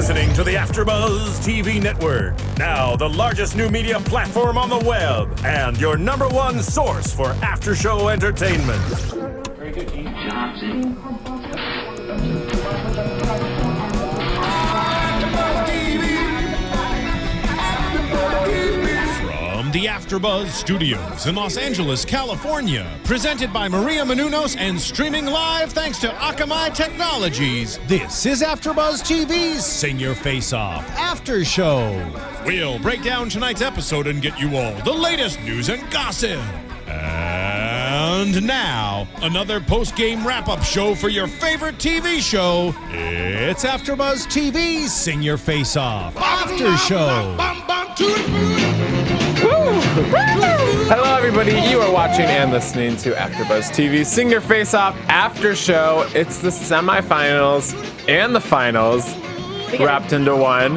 listening to the AfterBuzz TV network, now the largest new media platform on the web, and your number one source for after-show entertainment. Very good, Gene. From the AfterBuzz Studios in Los Angeles, California, presented by Maria Menounos and streaming live thanks to Akamai Technologies, this is AfterBuzz TV's Sing Your Face Off After Show. We'll break down tonight's episode and get you all the latest news and gossip. And now, another post-game wrap-up show for your favorite TV show. It's AfterBuzz TV's Sing Your Face Off After Show. Hello, everybody. You are watching and listening to AfterBuzz TV's Sing Your Face Off After Show. It's the semifinals and the finals wrapped into one.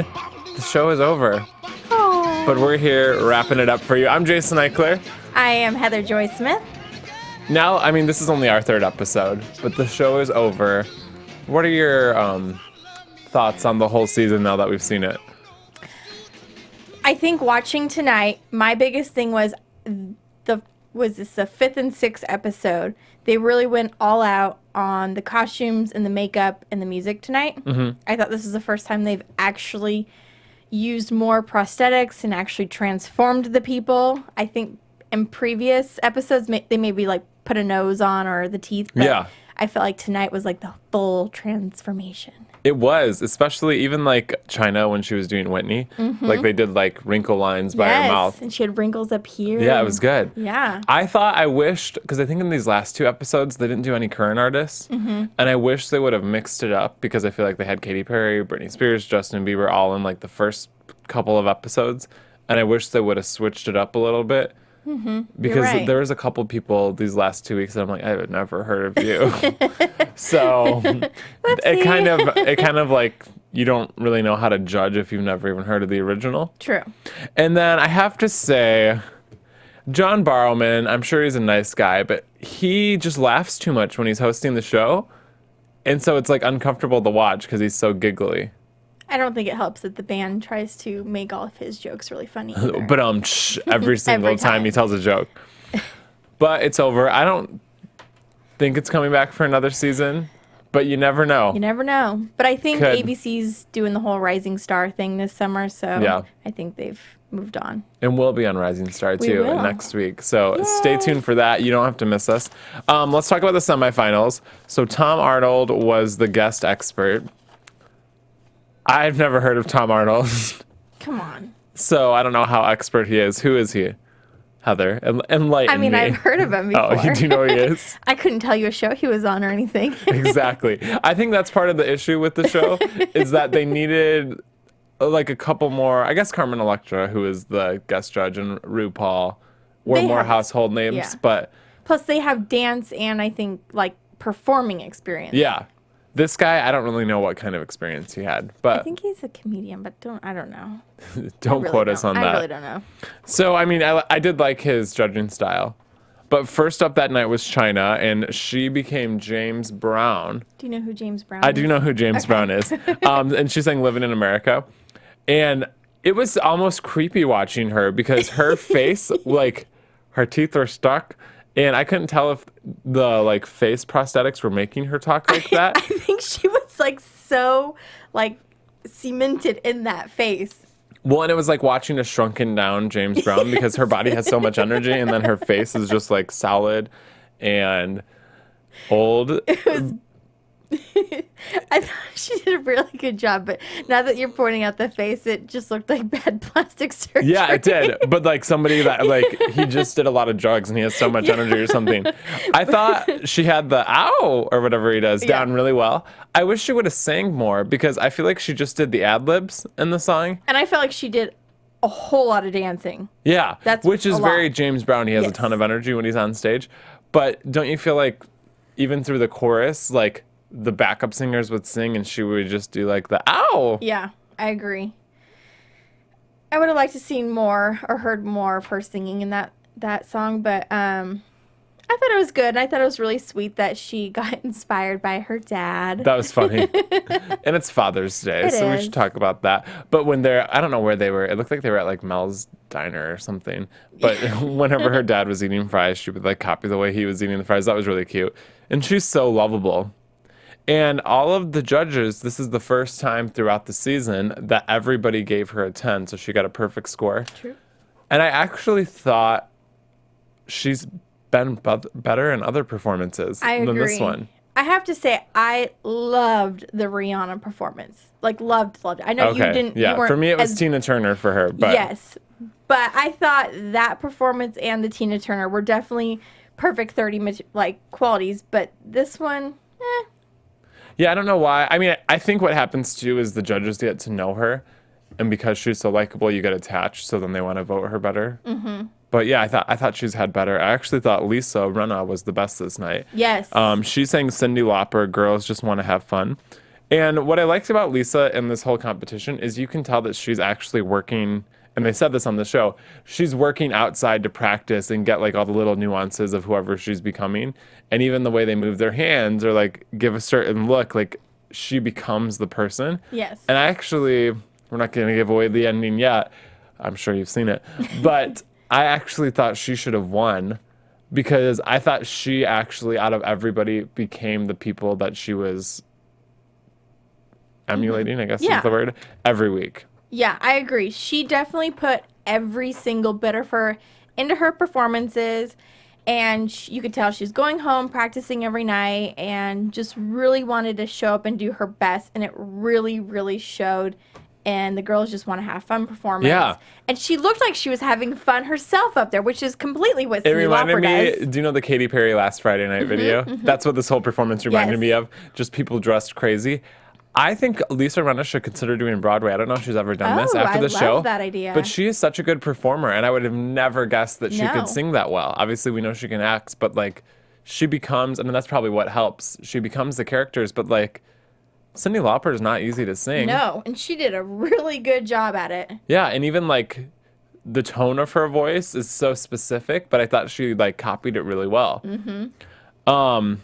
The show is over, but we're here wrapping it up for you. I'm Jason Ikeler. I am Heather Joy Smith. Now, I mean, this is only our third episode, but the show is over. What are your thoughts on the whole season now that we've seen it? I think watching tonight, my biggest thing was the fifth and sixth episode. They really went all out on the costumes and the makeup and the music tonight. Mm-hmm. I thought this was the first time they've actually used more prosthetics and actually transformed the people. I think in previous episodes, they maybe like put a nose on or the teeth. But yeah. I felt like tonight was like the full transformation. It was, especially even like China when she was doing Whitney. Mm-hmm. Like they did like wrinkle lines by her mouth. And she had wrinkles up here. Yeah, it was good. Yeah. I wished, because I think in these last two episodes, they didn't do any current artists. Mm-hmm. And I wish they would have mixed it up because I feel like they had Katy Perry, Britney Spears, Justin Bieber all in like the first couple of episodes. And I wish they would have switched it up a little bit. Mm-hmm. Because there was a couple people these last 2 weeks that I'm like, I've never heard of you. So it kind of like you don't really know how to judge if you've never even heard of the original. True. And then I have to say, John Barrowman, I'm sure he's a nice guy, but he just laughs too much when he's hosting the show. And so it's like uncomfortable to watch because he's so giggly. I don't think it helps that the band tries to make all of his jokes really funny either. But every single time he tells a joke. But it's over. I don't think it's coming back for another season, but you never know. You never know. But I think ABC's doing the whole Rising Star thing this summer, so yeah. I think they've moved on. And we'll be on Rising Star too next week. So stay tuned for that. You don't have to miss us. Let's talk about the semifinals. So Tom Arnold was the guest expert. I've never heard of Tom Arnold. Come on. So I don't know how expert he is. Who is he? Heather, enlighten me. I've heard of him before. Oh, you do know who he is? I couldn't tell you a show he was on or anything. Exactly. I think that's part of the issue with the show is that they needed like a couple more. I guess Carmen Electra, who is the guest judge, and RuPaul were more household names. Yeah. But plus they have dance and I think like performing experience. Yeah. This guy, I don't really know what kind of experience he had, but I think he's a comedian, but I don't know. Don't quote us on that. I really don't know. So, I mean, I did like his judging style, but first up that night was China, and she became James Brown. Do you know who James Brown is? I do know who James Brown is, and she sang "Living in America," and it was almost creepy watching her because her face, like, her teeth are stuck. And I couldn't tell if the like face prosthetics were making her talk like that. I think she was like so like cemented in that face. Well, and it was like watching a shrunken down James Brown because her body has so much energy and then her face is just like solid and old. It was I thought she did a really good job, but now that you're pointing out the face, it just looked like bad plastic surgery. Yeah, it did. But like somebody that like he just did a lot of drugs and he has so much energy or something. I thought she had the ow or whatever he does down really well. I wish she would have sang more because I feel like she just did the ad libs in the song. And I felt like she did a whole lot of dancing. Yeah, which is very James Brown. He has a ton of energy when he's on stage. But don't you feel like even through the chorus, like the backup singers would sing and she would just do like the ow? Yeah, I agree. I would have liked to seen more or heard more of her singing in that song, but I thought it was good. And I thought it was really sweet that she got inspired by her dad. That was funny. And it's Father's Day, so we should talk about that. But when I don't know where they were. It looked like they were at like Mel's diner or something. But whenever her dad was eating fries, she would like copy the way he was eating the fries. That was really cute. And she's so lovable. And all of the judges, this is the first time throughout the season that everybody gave her a 10. So she got a perfect score. True. And I actually thought she's been better in other performances than this one. I have to say, I loved the Rihanna performance. Like, loved it. I know you didn't. Yeah, you weren't for me, it was Tina Turner for her. But yes. But I thought that performance and the Tina Turner were definitely perfect 30 qualities. But this one, Yeah, I don't know why. I mean, I think what happens too is the judges get to know her. And because she's so likable, you get attached. So then they want to vote her better. Mm-hmm. But yeah, I thought she's had better. I actually thought Lisa Rinna was the best this night. Yes. She sang Cyndi Lauper, Girls Just Want to Have Fun. And what I liked about Lisa in this whole competition is you can tell that she's actually working, and they said this on the show, she's working outside to practice and get like all the little nuances of whoever she's becoming. And even the way they move their hands or like give a certain look, like she becomes the person. Yes. And we're not going to give away the ending yet. I'm sure you've seen it. But I actually thought she should have won because I thought she actually, out of everybody, became the people that she was emulating, I guess is the word, every week. Yeah, I agree. She definitely put every single bit of her into her performances. And you could tell she's going home, practicing every night, and just really wanted to show up and do her best. And it really, really showed. And the girls just want to have fun performance. Yeah. And she looked like she was having fun herself up there, which is completely what Cyndi Lauper does. Do you know the Katy Perry Last Friday Night video? Mm-hmm. That's what this whole performance reminded me of. Just people dressed crazy. I think Lisa Rinna should consider doing Broadway. I don't know if she's ever done this after the show. I love that idea. But she is such a good performer, and I would have never guessed that she could sing that well. Obviously, we know she can act, but like she becomes, I mean, that's probably what helps. She becomes the characters, but like Cyndi Lauper is not easy to sing. No, and she did a really good job at it. Yeah, and even like the tone of her voice is so specific, but I thought she like copied it really well. Mm-hmm.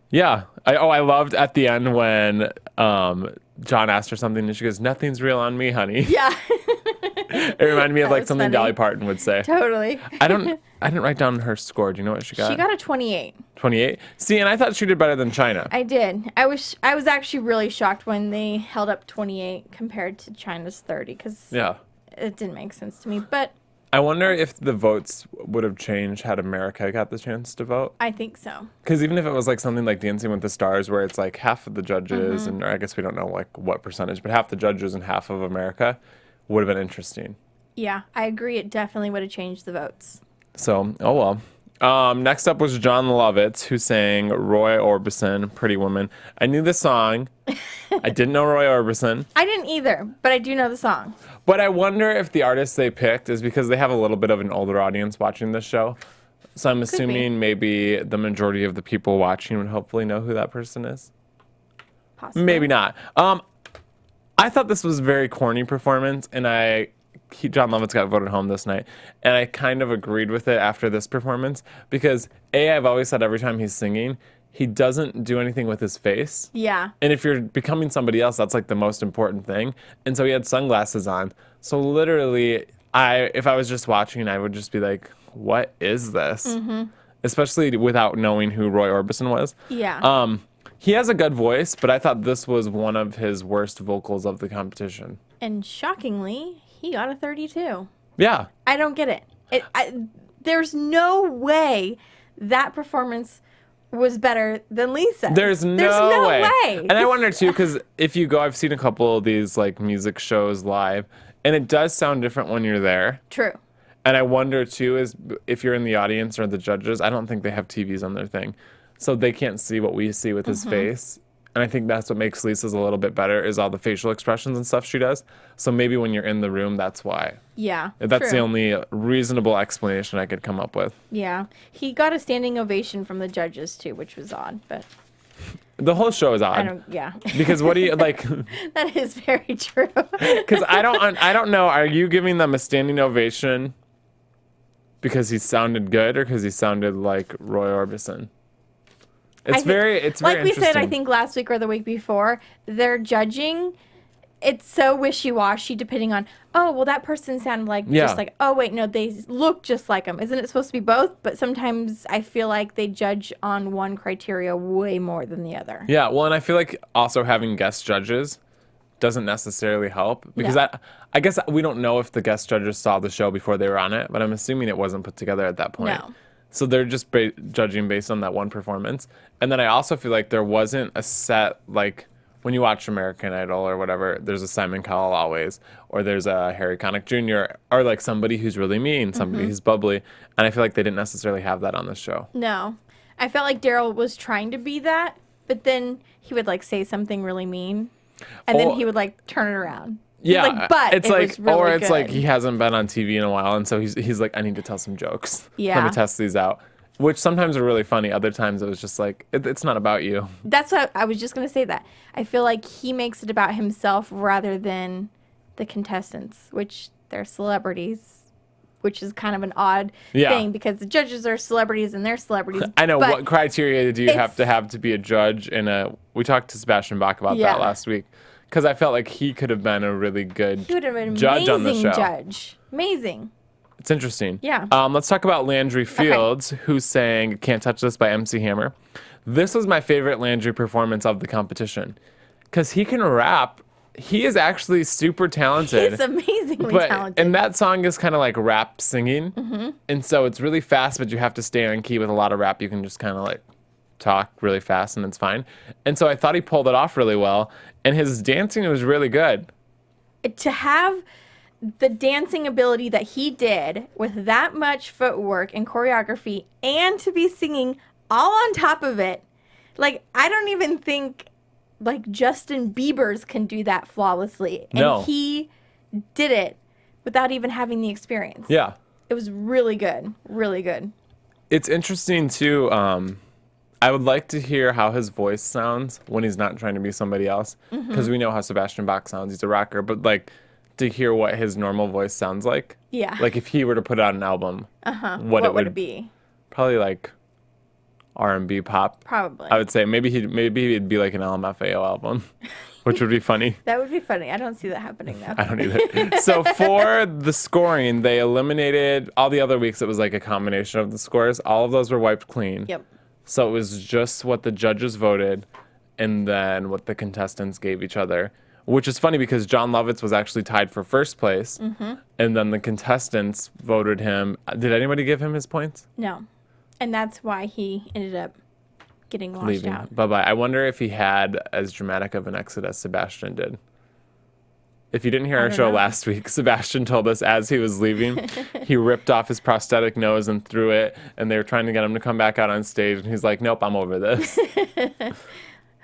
Yeah. I loved at the end when John asked her something and she goes, "Nothing's real on me, honey." Yeah. It reminded me of like something funny. Dolly Parton would say. Totally. I didn't write down her score. Do you know what she got? She got a 28. 28? See, and I thought she did better than China. I did. I was actually really shocked when they held up 28 compared to China's 30 because it didn't make sense to me. But I wonder if the votes would have changed had America got the chance to vote. I think so. Because even if it was like something like Dancing with the Stars, where it's like half of the judges, and I guess we don't know like what percentage, but half the judges and half of America, would have been interesting. Yeah, I agree. It definitely would have changed the votes. So, oh well. Next up was John Lovitz, who sang Roy Orbison, Pretty Woman. I knew the song. I didn't know Roy Orbison. I didn't either, but I do know the song. But I wonder if the artist they picked is because they have a little bit of an older audience watching this show. So I'm assuming maybe the majority of the people watching would hopefully know who that person is. Possibly. Maybe not. I thought this was a very corny performance, and John Lovitz got voted home this night, and I kind of agreed with it after this performance because I've always said every time he's singing, he doesn't do anything with his face. Yeah. And if you're becoming somebody else, that's like the most important thing. And so he had sunglasses on. So literally, if I was just watching, I would just be like, what is this? Mm-hmm. Especially without knowing who Roy Orbison was. Yeah. He has a good voice, but I thought this was one of his worst vocals of the competition. And shockingly, he got a 32. Yeah. I don't get it. There's no way that performance was better than Lisa. There's no way. And I wonder too, because if you go, I've seen a couple of these like music shows live, and it does sound different when you're there. True. And I wonder too, is if you're in the audience or the judges, I don't think they have TVs on their thing. So they can't see what we see with his face. And I think that's what makes Lisa's a little bit better is all the facial expressions and stuff she does. So maybe when you're in the room, that's why. Yeah. That's the only reasonable explanation I could come up with. Yeah. He got a standing ovation from the judges too, which was odd, but the whole show is odd. Because what do you like? That is very true. Because I don't know. Are you giving them a standing ovation because he sounded good or because he sounded like Roy Orbison? It's very like we said, I interesting. think last week or the week before, they're judging. It's so wishy-washy depending on, oh, well, that person sounded like just like, oh, wait, no, they look just like them. Isn't it supposed to be both? But sometimes I feel like they judge on one criteria way more than the other. Yeah, well, and I feel like also having guest judges doesn't necessarily help because No. I guess we don't know if the guest judges saw the show before they were on it, but I'm assuming it wasn't put together at that point. No. So they're just judging based on that one performance. And then I also feel like there wasn't a set, like when you watch American Idol or whatever, there's a Simon Cowell always, or there's a Harry Connick Jr., or like somebody who's really mean, somebody who's bubbly. And I feel like they didn't necessarily have that on this show. No. I felt like Darrell was trying to be that, but then he would like say something really mean, and then he would like turn it around. Yeah, like, but it's it like, was really or it's like good. he hasn't been on TV in a while, and so he's like, I need to tell some jokes. Let Yeah. me test these out. Which sometimes are really funny. Other times it was just like, it's not about you. That's what I was just going to say that. I feel like he makes it about himself rather than the contestants, which they're celebrities, which is kind of an odd thing because the judges are celebrities and they're celebrities. I know. but What criteria do you have to be a judge in a? We talked to Sebastian Bach about that last week because I felt like he could have been a really good he would have been an judge on the amazing show. judge. Amazing. It's interesting. Yeah. Let's talk about Landry Fields, who sang "Can't Touch This" by MC Hammer. This was my favorite Landry performance of the competition because he can rap. He is actually super talented. He's amazingly talented. And that song is kind of like rap singing. And so it's really fast, but you have to stay on key with a lot of rap. You can just kind of like talk really fast and it's fine. And so I thought he pulled it off really well. And his dancing was really good. To have the dancing ability that he did with that much footwork and choreography and to be singing all on top of it, like, I don't even think like Justin Bieber's can do that flawlessly. And No. he did it without even having the experience. Yeah. It was really good. Really good. It's interesting too. I would like to hear how his voice sounds when he's not trying to be somebody else. Because we know how Sebastian Bach sounds. He's a rocker. But like to hear what his normal voice sounds like. Yeah. Like if he were to put out an album, What would it be? Probably like R&B pop. Probably. I would say maybe it'd be like an LMFAO album, which would be funny. That would be funny. I don't see that happening though. I don't either. So for the scoring, they eliminated all the other weeks. It was like a combination of the scores. All of those were wiped clean. Yep. So it was just what the judges voted and then what the contestants gave each other, which is funny because John Lovitz was actually tied for first place. And then the contestants voted him. Did anybody give him his points? No. And that's why he ended up getting washed Leaving. out. Bye-bye. I wonder if he had as dramatic of an exit as Sebastian did. If you didn't hear our show last week, Sebastian told us as he was leaving, he ripped off his prosthetic nose and threw it, and they were trying to get him to come back out on stage, and he's like, nope, I'm over this.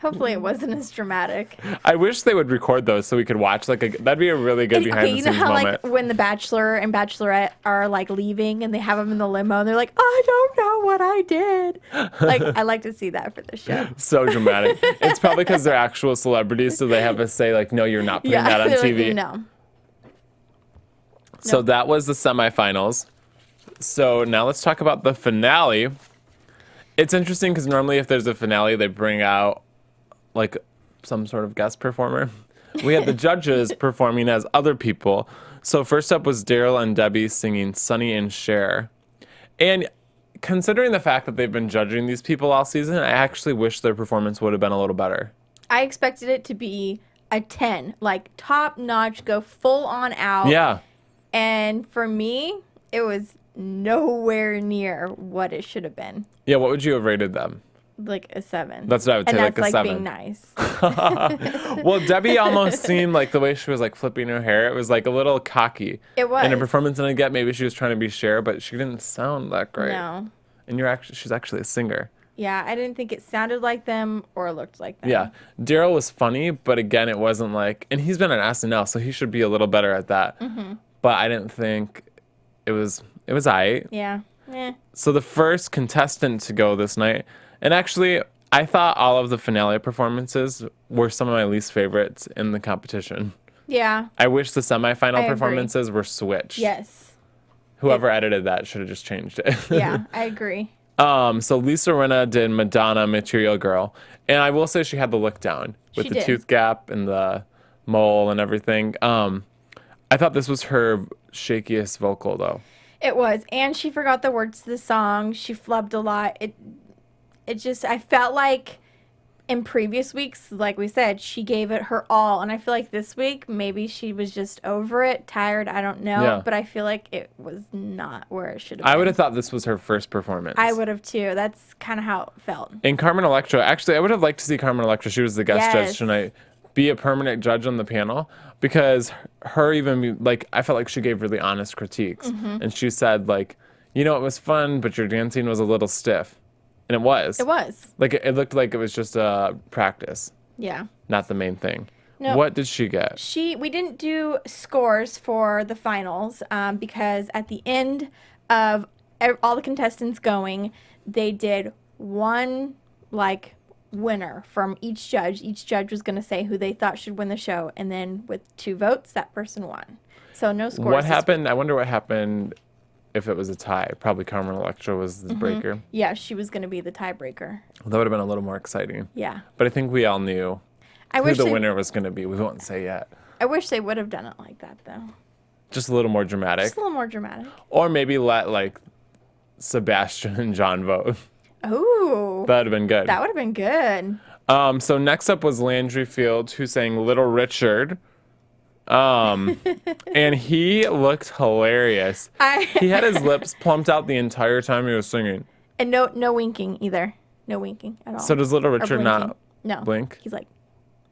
Hopefully it wasn't as dramatic. I wish they would record those so we could watch. That'd be a really good behind the you know scenes how moment. like when the Bachelor and Bachelorette are like leaving and they have them in the limo and they're like, I don't know what I did. Like I like to see that for the show. So dramatic. It's probably because they're actual celebrities, so they have to say like, no, you're not putting that on they're TV. like, no. So Nope. that was the semifinals. So now let's talk about the finale. It's interesting because normally if there's a finale, they bring out like some sort of guest performer. We had the judges performing as other people. So first up was Darrell and Debbie singing Sonny and Cher. And considering the fact that they've been judging these people all season, I actually wish their performance would have been a little better. I expected it to be a 10, like top notch, go full on out. Yeah. And for me, it was nowhere near what it should have been. Yeah, what would you have rated them? Like a 7. That's what I would say, and like that's a like 7. being nice. Well, Debbie almost seemed like the way she was like flipping her hair, it was like a little cocky. It was. In her performance, and I get maybe she was trying to be Cher, but she didn't sound that great. No. And she's actually a singer. Yeah, I didn't think it sounded like them or looked like them. Yeah. Darrell was funny, but again, it wasn't like, and he's been on SNL, so he should be a little better at that. But I didn't think it was aight. Yeah. So the first contestant to go this night, and actually, I thought all of the finale performances were some of my least favorites in the competition. Yeah. I wish the semifinal I agree. performances were switched. Yes. Whoever edited that should have just changed it. Yeah, I agree. So Lisa Rinna did Madonna, Material Girl. And I will say she had the look down with She the did. tooth gap and the mole and everything. I thought this was her shakiest vocal, though. It was, and she forgot the words to the song. She flubbed a lot. It just, I felt like in previous weeks, like we said, she gave it her all, and I feel like this week maybe she was just over it, tired. I don't know, Yeah. but I feel like it was not where it should have been. I would have thought this was her first performance. I would have too. That's kind of how it felt. And Carmen Electra, actually, I would have liked to see Carmen Electra. She was the guest judge Yes. tonight. Be a permanent judge on the panel, because her even, like, I felt like she gave really honest critiques. And she said, like, it was fun, but your dancing was a little stiff. And it was. It was. Like, it looked like it was just a practice, Yeah. not the main thing. No. What did she get? We didn't do scores for the finals because at the end of all the contestants going, they did one winner from each judge. Each judge was going to say who they thought should win the show, and then with 2 votes, that person won. So no scores. What happened? I wonder what happened if it was a tie. Probably Carmen Electra was the breaker. Yeah, she was going to be the tiebreaker. That would have been a little more exciting. Yeah. But I think we all knew I who wish the they, winner was going to be. We won't say yet. I wish they would have done it like that though. Just a little more dramatic. Just a little more dramatic. Or maybe let, like, Sebastian and John vote. Ooh. That would have been good. That would have been good. So next up was Landry Fields, who sang Little Richard. And he looked hilarious. He had his lips plumped out the entire time he was singing. And no winking either. No winking at all. So does Little Or Richard blinking. not No. blink? He's like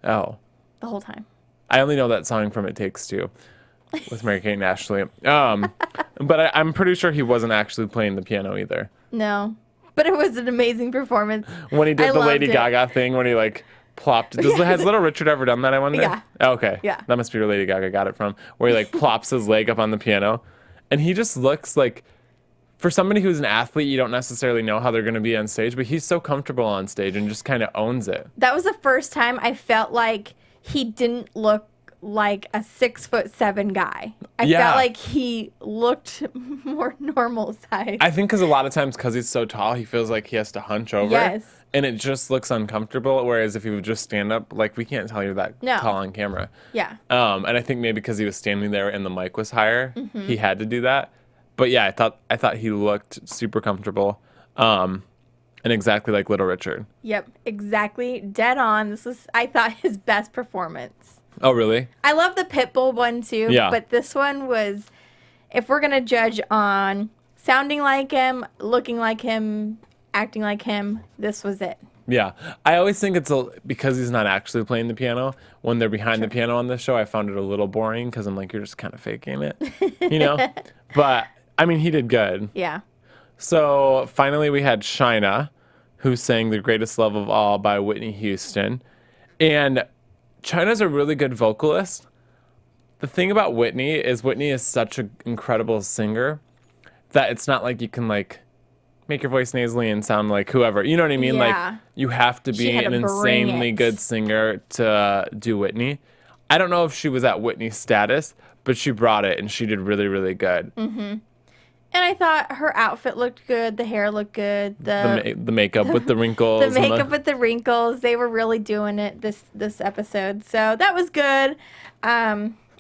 Oh. the whole time. I only know that song from It Takes Two with Mary-Kate and Ashley. But I'm pretty sure he wasn't actually playing the piano either. No. But it was an amazing performance. When he did I the loved Lady it. Gaga thing, when he, like, plopped. Has Little Richard ever done that, I wonder? Yeah. Oh, okay. Yeah. That must be where Lady Gaga got it from. Where he, like, plops his leg up on the piano. And he just looks like, for somebody who's an athlete, you don't necessarily know how they're going to be on stage, but he's so comfortable on stage and just kind of owns it. That was the first time I felt like he didn't look like a 6'7" guy. I Yeah. felt like he looked more normal size. I think because a lot of times, because he's so tall, he feels like he has to hunch over. Yes. And it just looks uncomfortable. Whereas if he would just stand up, like, we can't tell you're that No. tall on camera. Yeah. And I think maybe because he was standing there and the mic was higher, Mm-hmm. he had to do that. But yeah, I thought he looked super comfortable, and exactly like Little Richard. Yep. Exactly. Dead on. This was, I thought, his best performance. Oh, really? I love the Pitbull one too. Yeah. But this one was, if we're gonna judge on sounding like him, looking like him, acting like him, this was it. Yeah. I always think because he's not actually playing the piano. When they're behind the piano on this show, I found it a little boring because I'm like, you're just kind of faking it, But I mean, he did good. Yeah. So finally, we had Shyna, who sang "The Greatest Love of All" by Whitney Houston, and Chyna's a really good vocalist. The thing about Whitney is such an incredible singer that it's not like you can, like, make your voice nasally and sound like whoever. You know what I mean? Yeah. Like, you have to She be had an to bring insanely it. good singer to do Whitney. I don't know if she was at Whitney's status, but she brought it and she did really, really good. And I thought her outfit looked good. The hair looked good. The makeup with the wrinkles. The and makeup with the wrinkles, they were really doing it this episode. So that was good.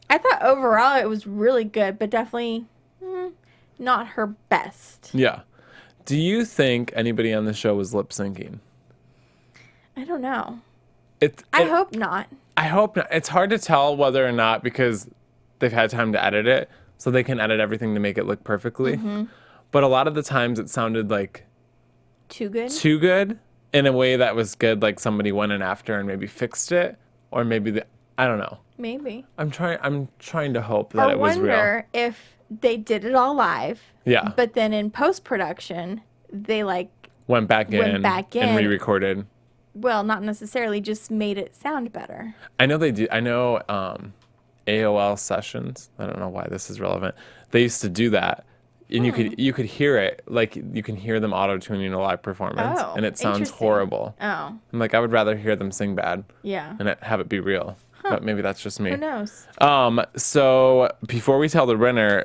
I thought overall it was really good, but definitely not her best. Yeah. Do you think anybody on the show was lip syncing? I don't know. I hope not. I hope not. It's hard to tell whether or not because they've had time to edit it, so they can edit everything to make it look perfectly. But a lot of the times it sounded like Too good? too good in a way that was good, like somebody went in after and maybe fixed it, or maybe I don't know. Maybe. I'm trying to hope that I it was real. wonder if they did it all live. Yeah. But then in post-production, they Went back in and re-recorded. well, not necessarily, just made it sound better. I know they do. I know AOL sessions. I don't know why this is relevant. They used to do that, and you could hear it, like you can hear them auto-tuning a live performance, Oh, and it sounds interesting. horrible. Oh, I'm like, I would rather hear them sing bad yeah. and have it be real. But maybe that's just me. Who knows? So before we tell the winner,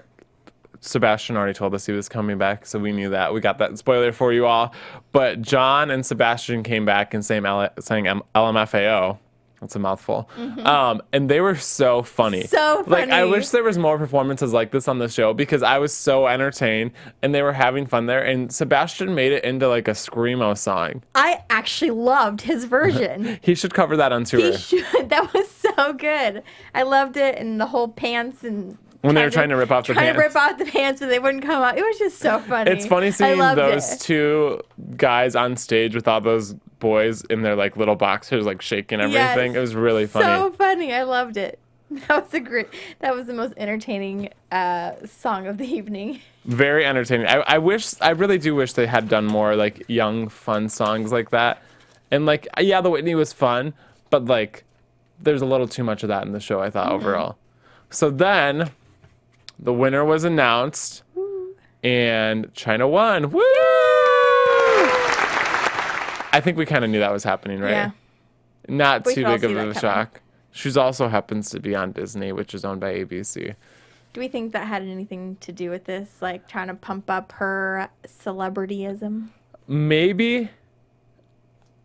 Sebastian already told us he was coming back, so we knew that. We got that spoiler for you all. But John and Sebastian came back and sang LMFAO. That's a mouthful. And they were so funny. So funny. Like, I wish there was more performances like this on the show because I was so entertained and they were having fun there. And Sebastian made it into like a screamo song. I actually loved his version. He should cover that on tour. He should. That was so good. I loved it, and the whole pants and when they were trying to rip off the pants. Trying to rip off the pants, but they wouldn't come out. It was just so funny. It's funny seeing those two guys on stage with all those boys in their like little boxers, like shaking everything. It was really funny. So funny. I loved it. That was the most entertaining song of the evening. Very entertaining. I really do wish they had done more like young, fun songs like that. And like, yeah, the Whitney was fun, but like, there's a little too much of that in the show, I thought, overall. So then, the winner was announced, and China won. Woo! I think we kind of knew that was happening, right? Yeah. Not too big of a shock. She also happens to be on Disney, which is owned by ABC. Do we think that had anything to do with this, like trying to pump up her celebrityism? Maybe.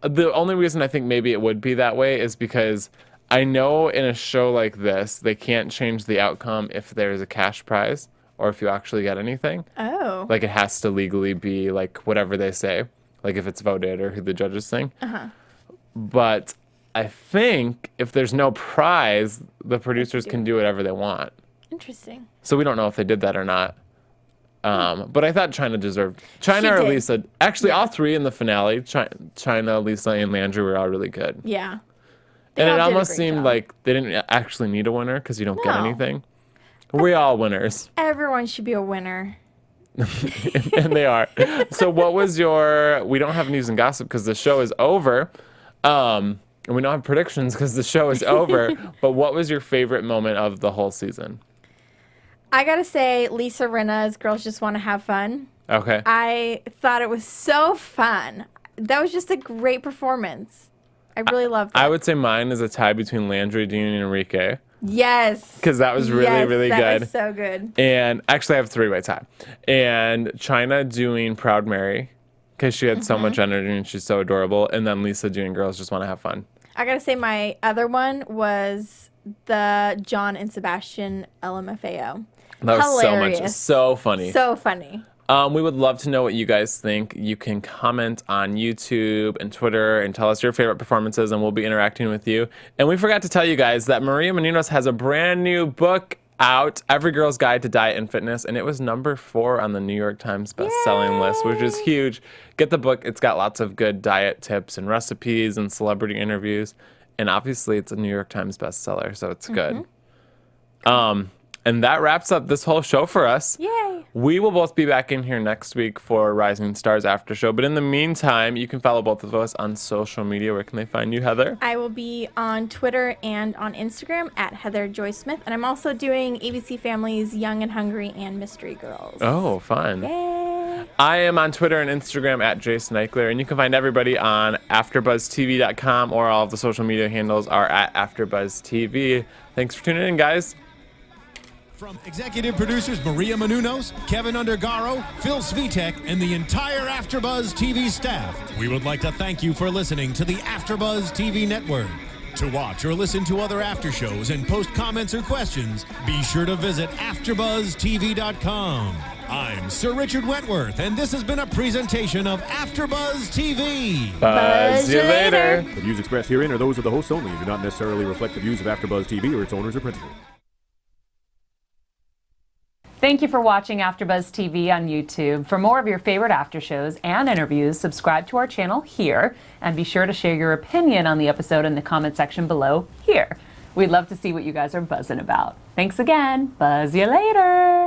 The only reason I think maybe it would be that way is because I know in a show like this, they can't change the outcome if there's a cash prize or if you actually get anything. Oh. Like, it has to legally be, like, whatever they say. Like, if it's voted or who the judges think. But I think if there's no prize, the producers can do whatever they want. Interesting. So we don't know if they did that or not. But I thought China deserved... China or Lisa... Actually, all three in the finale, China, Lisa, and Landry were all really good. Yeah. And it almost seemed like they didn't actually need a winner because you don't get anything. We're all winners. Everyone should be a winner. And they are. So what was your... We don't have news and gossip because the show is over. And we don't have predictions because the show is over. But what was your favorite moment of the whole season? I gotta say, Lisa Rinna's Girls Just Want to Have Fun. Okay. I thought it was so fun. That was just a great performance. I really loved that. I would say mine is a tie between Landry, Dean, and Enrique. Yes. Because that was really good. That was so good. And actually, I have three-way tie. And China doing Proud Mary, because she had so much energy and she's so adorable. And then Lisa doing Girls Just Want to Have Fun. I gotta say, my other one was the John and Sebastian LMFAO. That was Hilarious. so funny. So funny. We would love to know what you guys think. You can comment on YouTube and Twitter and tell us your favorite performances, and we'll be interacting with you. And we forgot to tell you guys that Maria Menounos has a brand new book out, Every Girl's Guide to Diet and Fitness, and it was number 4 on the New York Times best-selling list, which is huge. Get the book. It's got lots of good diet tips and recipes and celebrity interviews, and obviously it's a New York Times bestseller, so it's good. And that wraps up this whole show for us. Yay. We will both be back in here next week for Rising Stars After Show. But in the meantime, you can follow both of us on social media. Where can they find you, Heather? I will be on Twitter and on Instagram at Heather Joy Smith. And I'm also doing ABC Family's Young and Hungry and Mystery Girls. Oh, fun. Yay. I am on Twitter and Instagram at Jason Ikeler. And you can find everybody on AfterBuzzTV.com, or all of the social media handles are at AfterBuzzTV. Thanks for tuning in, guys. From executive producers Maria Menounos, Kevin Undergaro, Phil Svitek, and the entire AfterBuzz TV staff, we would like to thank you for listening to the AfterBuzz TV network. To watch or listen to other after shows and post comments or questions, be sure to visit AfterBuzzTV.com. I'm Sir Richard Wentworth, and this has been a presentation of AfterBuzz TV. Buzz you later. The views expressed herein are those of the hosts only and do not necessarily reflect the views of AfterBuzz TV or its owners or principals. Thank you for watching AfterBuzz TV on YouTube. For more of your favorite after shows and interviews, subscribe to our channel here, and be sure to share your opinion on the episode in the comment section below here. We'd love to see what you guys are buzzing about. Thanks again. Buzz you later.